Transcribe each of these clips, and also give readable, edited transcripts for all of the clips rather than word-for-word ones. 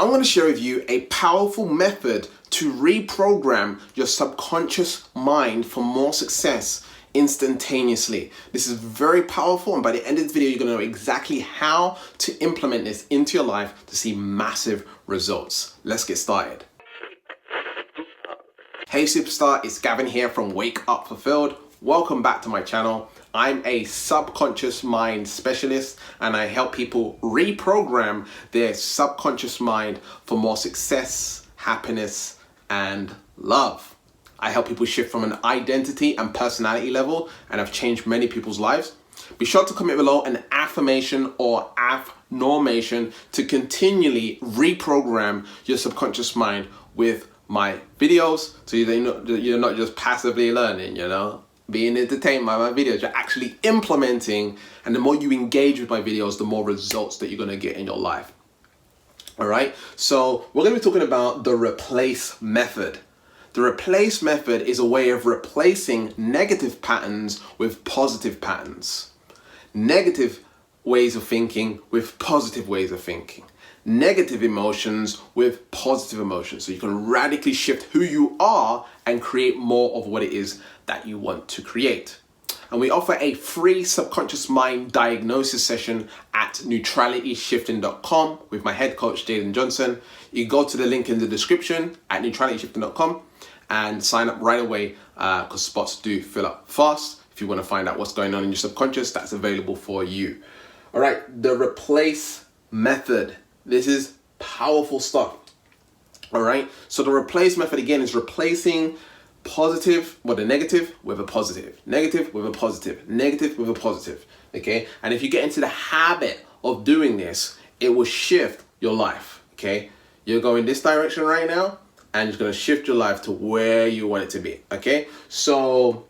I'm going to share with you a powerful method to reprogram your subconscious mind for more success instantaneously. This is very powerful, and by the end of this video, you're going to know exactly how to implement this into your life to see massive results. Let's get started. Hey superstar, it's Gavin here from Wake Up Fulfilled. Welcome back to my channel. I'm a subconscious mind specialist and I help people reprogram their subconscious mind for more success, happiness, and love. I help people shift from an identity and personality level, and I've changed many people's lives. Be sure to comment below an affirmation or affirmation to continually reprogram your subconscious mind with my videos, so you're not just passively learning, being entertained by my videos. You're actually implementing, and the more you engage with my videos, the more results that you're going to get in your life. All right, so we're going to be talking about the replace method. The replace method is a way of replacing negative patterns with positive patterns, negative ways of thinking with positive ways of thinking, negative emotions with positive emotions, so you can radically shift who you are and create more of what it is that you want to create. And we offer a free subconscious mind diagnosis session at neutralityshifting.com with my head coach Jaden Johnson. You go to the link in the description at neutralityshifting.com and sign up right away, because spots do fill up fast. If you want to find out what's going on in your subconscious, that's available for you. All right, the replace method. This is powerful stuff. All right, so the replace method again is replacing the negative with a positive, negative with a positive, negative with a positive. Okay, and if you get into the habit of doing this, it will shift your life. Okay, you're going this direction right now, and it's going to shift your life to where you want it to be. Okay, so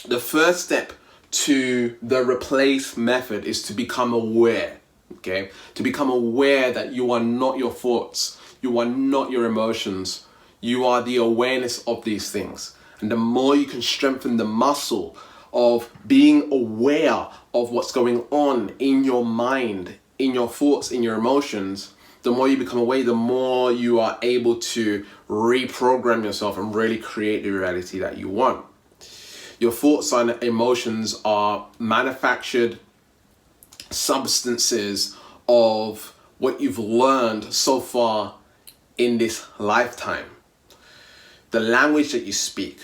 the first step to the replace method is to become aware. Okay, to become aware that you are not your thoughts, you are not your emotions, you are the awareness of these things. And the more you can strengthen the muscle of being aware of what's going on in your mind, in your thoughts, in your emotions, the more you become aware, the more you are able to reprogram yourself and really create the reality that you want. Your thoughts and emotions are manufactured substances of what you've learned so far in this lifetime. The language that you speak,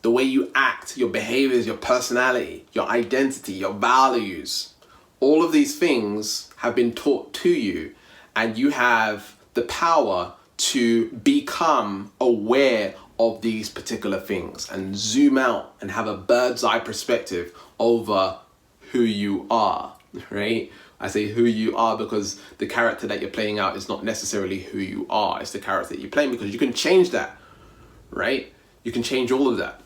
the way you act, your behaviors, your personality, your identity, your values, all of these things have been taught to you, and you have the power to become aware of these particular things and zoom out and have a bird's eye perspective over who you are. Right? I say who you are because the character that you're playing out is not necessarily who you are. It's the character that you're playing, because you can change that, right? You can change all of that.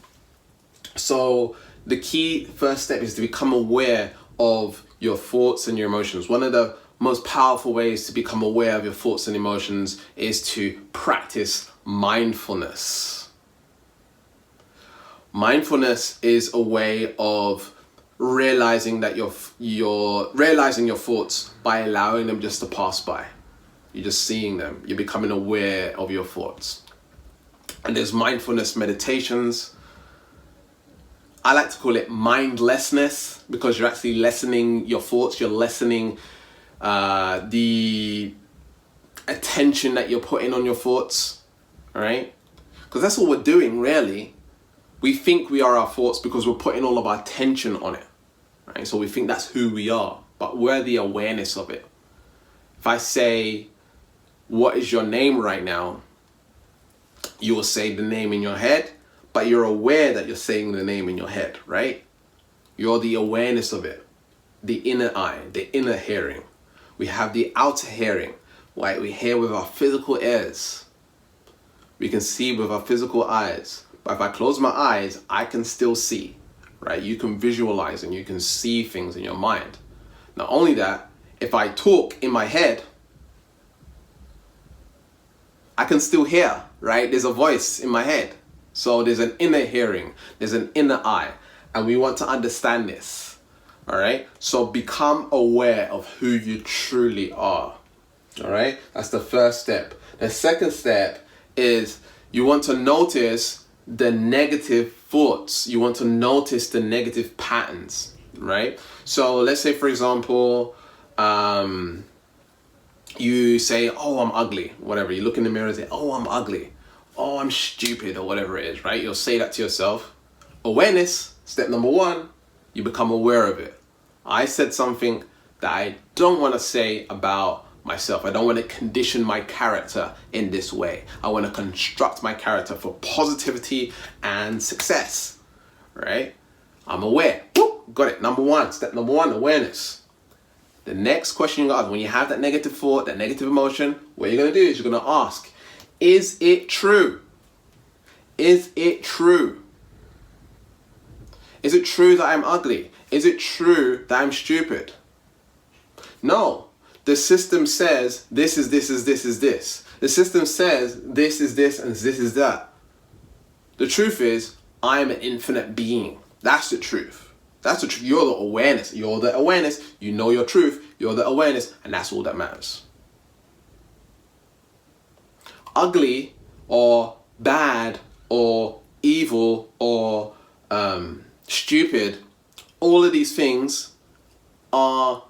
So the key first step is to become aware of your thoughts and your emotions. One of the most powerful ways to become aware of your thoughts and emotions is to practice mindfulness. Mindfulness is a way of realizing that you're realizing your thoughts by allowing them just to pass by. You're just seeing them. You're becoming aware of your thoughts. And there's mindfulness meditations. I like to call it mindlessness, because you're actually lessening your thoughts. You're lessening the attention that you're putting on your thoughts. All right? Because that's all we're doing, really. We think we are our thoughts because we're putting all of our attention on it. Right? So we think that's who we are, but we're the awareness of it. If I say, what is your name right now? You will say the name in your head, but you're aware that you're saying the name in your head, right? You're the awareness of it. The inner eye, the inner hearing. We have the outer hearing, right? We hear with our physical ears. We can see with our physical eyes. But if I close my eyes, I can still see, right? You can visualize and you can see things in your mind. Not only that, if I talk in my head, I can still hear, right? There's a voice in my head. So there's an inner hearing, there's an inner eye, and we want to understand this, all right? So become aware of who you truly are. All right, that's the first step. The second step is you want to notice the negative thoughts. You want to notice the negative patterns, right? So let's say, for example, you say, oh, I'm ugly, whatever. You look in the mirror and say, oh, I'm ugly. Oh, I'm stupid, or whatever it is, right? You'll say that to yourself. Awareness, step number one, you become aware of it. I said something that I don't want to say about myself. I don't want to condition my character in this way. I want to construct my character for positivity and success, right? I'm aware. Woo, got it. Number one, step number one, awareness. The next question you got, when you have that negative thought, that negative emotion, what you're going to do is you're going to ask, is it true? Is it true? Is it true that I'm ugly? Is it true that I'm stupid? No. The system says this is this is this is this. The system says this is this and this is that. The truth is, I'm an infinite being. That's the truth. That's the truth. You're the awareness. You're the awareness. You know your truth. You're the awareness. And that's all that matters. Ugly or bad or evil or stupid, all of these things are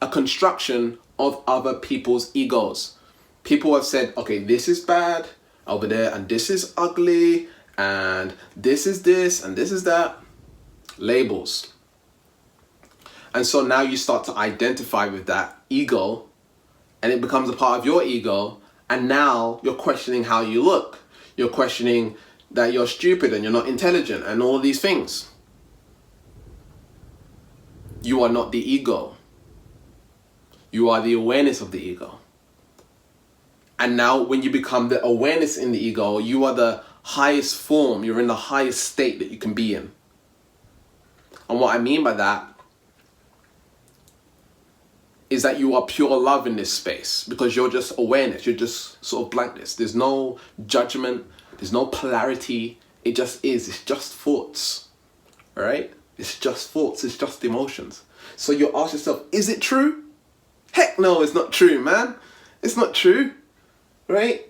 a construction of other people's egos. People have said, okay, this is bad over there, and this is ugly, and this is this, and this is that. Labels. And so now you start to identify with that ego, and it becomes a part of your ego, and now you're questioning how you look. You're questioning that you're stupid and you're not intelligent and all of these things. You are not the ego. You are the awareness of the ego. And now when you become the awareness in the ego, you are the highest form. You're in the highest state that you can be in. And what I mean by that is that you are pure love in this space, because you're just awareness. You're just sort of blankness. There's no judgment. There's no polarity. It just is. It's just thoughts. All right? It's just thoughts. It's just emotions. So you ask yourself, is it true? Heck no, it's not true, man. It's not true. Right?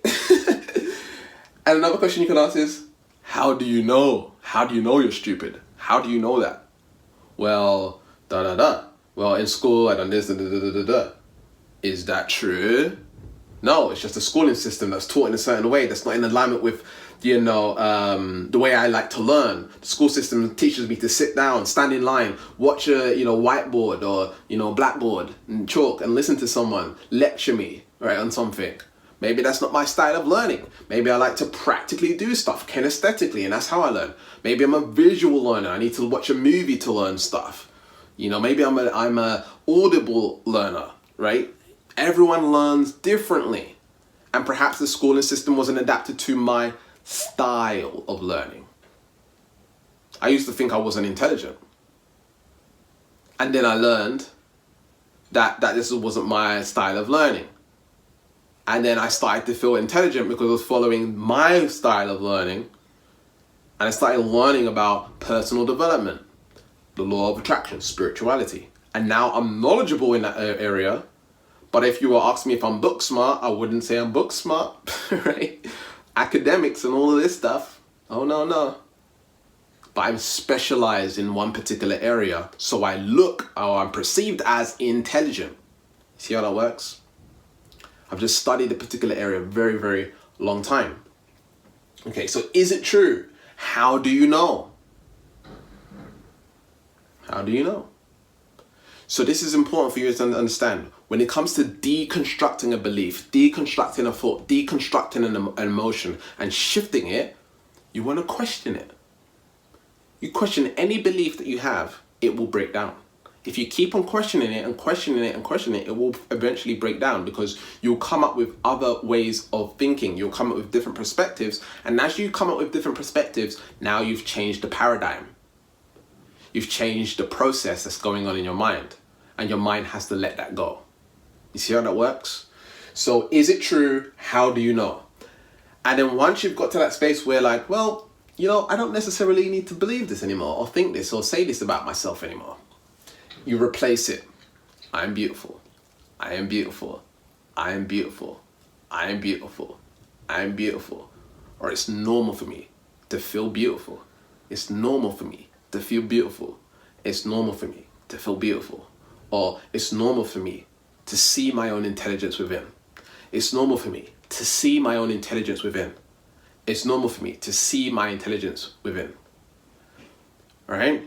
And another question you can ask is, how do you know? How do you know you're stupid? How do you know that? Well, Well, in school, I done this, Is that true? No, it's just a schooling system that's taught in a certain way that's not in alignment with, the way I like to learn. The school system teaches me to sit down, stand in line, watch a, whiteboard or, blackboard and chalk and listen to someone lecture me, right, on something. Maybe that's not my style of learning. Maybe I like to practically do stuff kinesthetically, and that's how I learn. Maybe I'm a visual learner. I need to watch a movie to learn stuff. Maybe I'm a audible learner, right? Everyone learns differently. And perhaps the schooling system wasn't adapted to my style of learning. I used to think I wasn't intelligent. And then I learned that this wasn't my style of learning. And then I started to feel intelligent because I was following my style of learning. And I started learning about personal development, the law of attraction, spirituality. And now I'm knowledgeable in that area. But if you were asking me if I'm book smart, I wouldn't say I'm book smart, right? Academics and all of this stuff. Oh, no. But I'm specialized in one particular area. So I look, or I'm perceived as intelligent. See how that works? I've just studied a particular area a very, very long time. Okay, so is it true? How do you know? How do you know? So this is important for you to understand. When it comes to deconstructing a belief, deconstructing a thought, deconstructing an emotion, and shifting it, you want to question it. You question any belief that you have, it will break down. If you keep on questioning it and questioning it and questioning it, it will eventually break down, because you'll come up with other ways of thinking. You'll come up with different perspectives. And as you come up with different perspectives, now you've changed the paradigm. You've changed the process that's going on in your mind. And your mind has to let that go. You see how that works? So is it true? How do you know? And then once you've got to that space where I don't necessarily need to believe this anymore, or think this, or say this about myself anymore. You replace it. I am beautiful. I am beautiful. I am beautiful. I am beautiful. I am beautiful. Or it's normal for me to feel beautiful. It's normal for me to feel beautiful. It's normal for me to feel beautiful. Or it's normal for me to see my own intelligence within. It's normal for me to see my own intelligence within. It's normal for me to see my intelligence within. All right?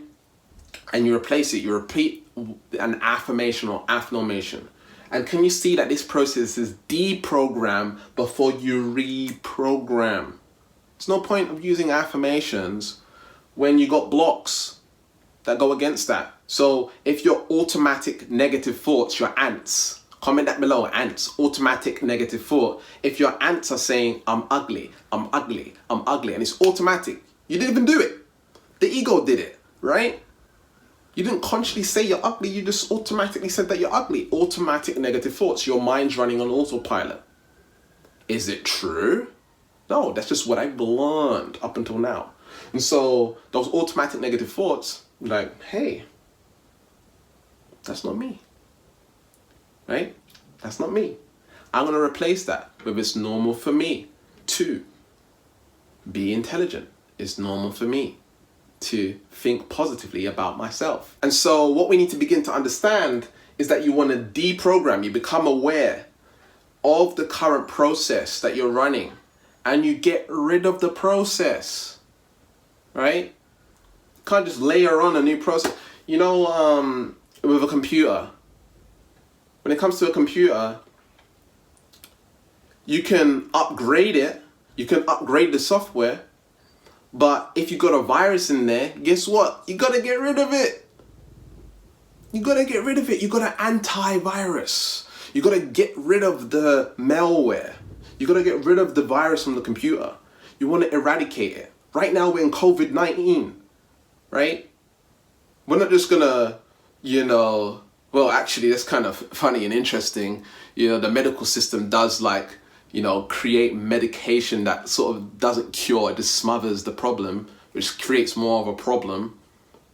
And you replace it, you repeat an affirmation or affirmation. And can you see that this process is deprogram before you reprogram? There's no point of using affirmations when you got blocks that go against that. So if your automatic negative thoughts, your ants, comment that below, ants, automatic negative thought. If your ants are saying, I'm ugly, I'm ugly, I'm ugly, and it's automatic, you didn't even do it. The ego did it, right? You didn't consciously say you're ugly, you just automatically said that you're ugly. Automatic negative thoughts, your mind's running on autopilot. Is it true? No, that's just what I've learned up until now. And so those automatic negative thoughts, like, hey, that's not me, right? That's not me. I'm gonna replace that with it's normal for me to be intelligent. It's normal for me to think positively about myself. And so what we need to begin to understand is that you want to deprogram, you become aware of the current process that you're running and you get rid of the process, right? You can't just layer on a new process. You know, with a computer, when it comes to a computer, you can upgrade it, you can upgrade the software, but if you got a virus in there, guess what? You gotta get rid of it. You gotta get rid of it. You got an antivirus. You gotta get rid of the malware. You gotta get rid of the virus from the computer. You wanna eradicate it. Right now we're in COVID-19, right? We're not just gonna, well, actually that's kind of funny and interesting. The medical system does create medication that sort of doesn't cure, it just smothers the problem, which creates more of a problem.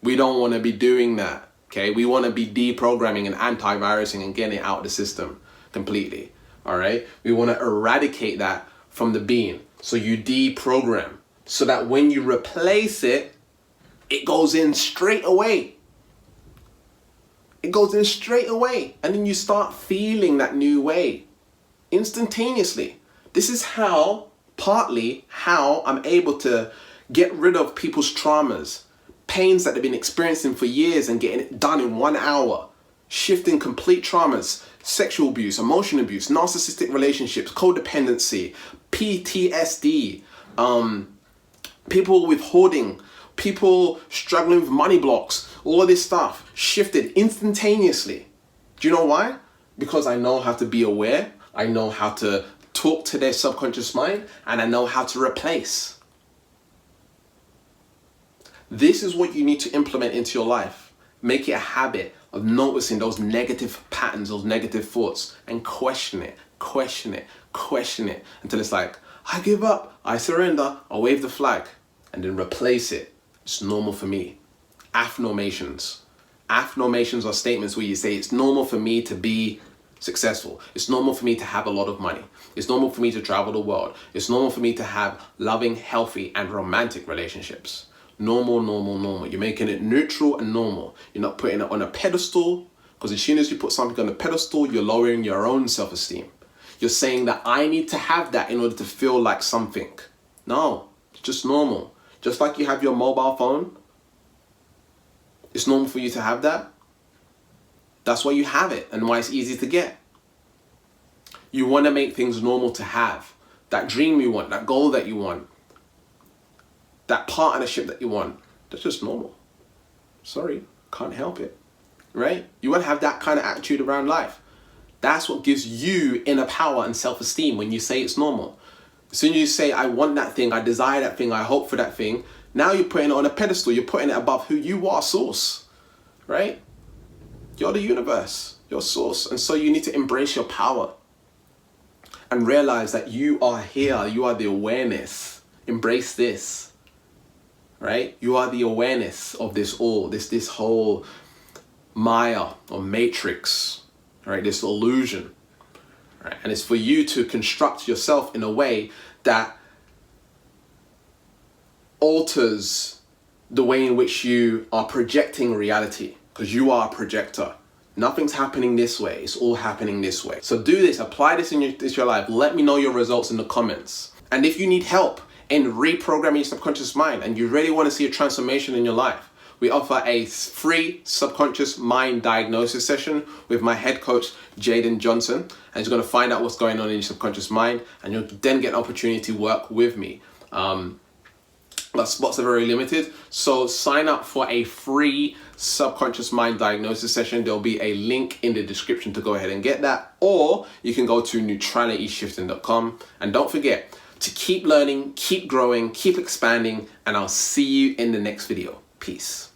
We don't want to be doing that, okay? We want to be deprogramming and antivirusing and getting it out of the system completely, all right? We want to eradicate that from the being. So you deprogram so that when you replace it, it goes in straight away. It goes in straight away. And then you start feeling that new way instantaneously. This is partly how I'm able to get rid of people's traumas, pains that they've been experiencing for years and getting it done in 1 hour, shifting complete traumas, sexual abuse, emotional abuse, narcissistic relationships, codependency, PTSD, people with hoarding, people struggling with money blocks, all of this stuff shifted instantaneously. Do you know why? Because I know how to be aware. I know how to talk to their subconscious mind, and I know how to replace. This is what you need to implement into your life. Make it a habit of noticing those negative patterns, those negative thoughts, and question it until it's like, I give up, I surrender, I wave the flag, and then replace it. It's normal for me. Affirmations. Affirmations are statements where you say it's normal for me to be successful. It's normal for me to have a lot of money. It's normal for me to travel the world. It's normal for me to have loving, healthy, and romantic relationships. Normal, normal, normal. You're making it neutral and normal. You're not putting it on a pedestal, because as soon as you put something on a pedestal, you're lowering your own self-esteem. You're saying that I need to have that in order to feel like something. No, it's just normal. Just like you have your mobile phone, it's normal for you to have that. That's why you have it and why it's easy to get. You want to make things normal to have. That dream you want, that goal that you want, that partnership that you want, that's just normal. Sorry, can't help it, right? You want to have that kind of attitude around life. That's what gives you inner power and self-esteem when you say it's normal. As soon as you say, I want that thing, I desire that thing, I hope for that thing, now you're putting it on a pedestal, you're putting it above who you are, source, right? You're the universe, your source. And so you need to embrace your power and realize that you are here. You are the awareness. Embrace this, right? You are the awareness of this all, this whole Maya or matrix, right? This illusion, right? And it's for you to construct yourself in a way that alters the way in which you are projecting reality, because you are a projector. Nothing's happening this way, it's all happening this way. So do this, apply this in your life. Let me know your results in the comments. And if you need help in reprogramming your subconscious mind and you really want to see a transformation in your life, we offer a free subconscious mind diagnosis session with my head coach, Jaden Johnson. And he's going to find out what's going on in your subconscious mind, and you'll then get an opportunity to work with me. But spots are very limited, so sign up for a free subconscious mind diagnosis session. There'll be a link in the description to go ahead and get that, or you can go to neutralityshifting.com. And don't forget to keep learning, keep growing, keep expanding, and I'll see you in the next video. Peace.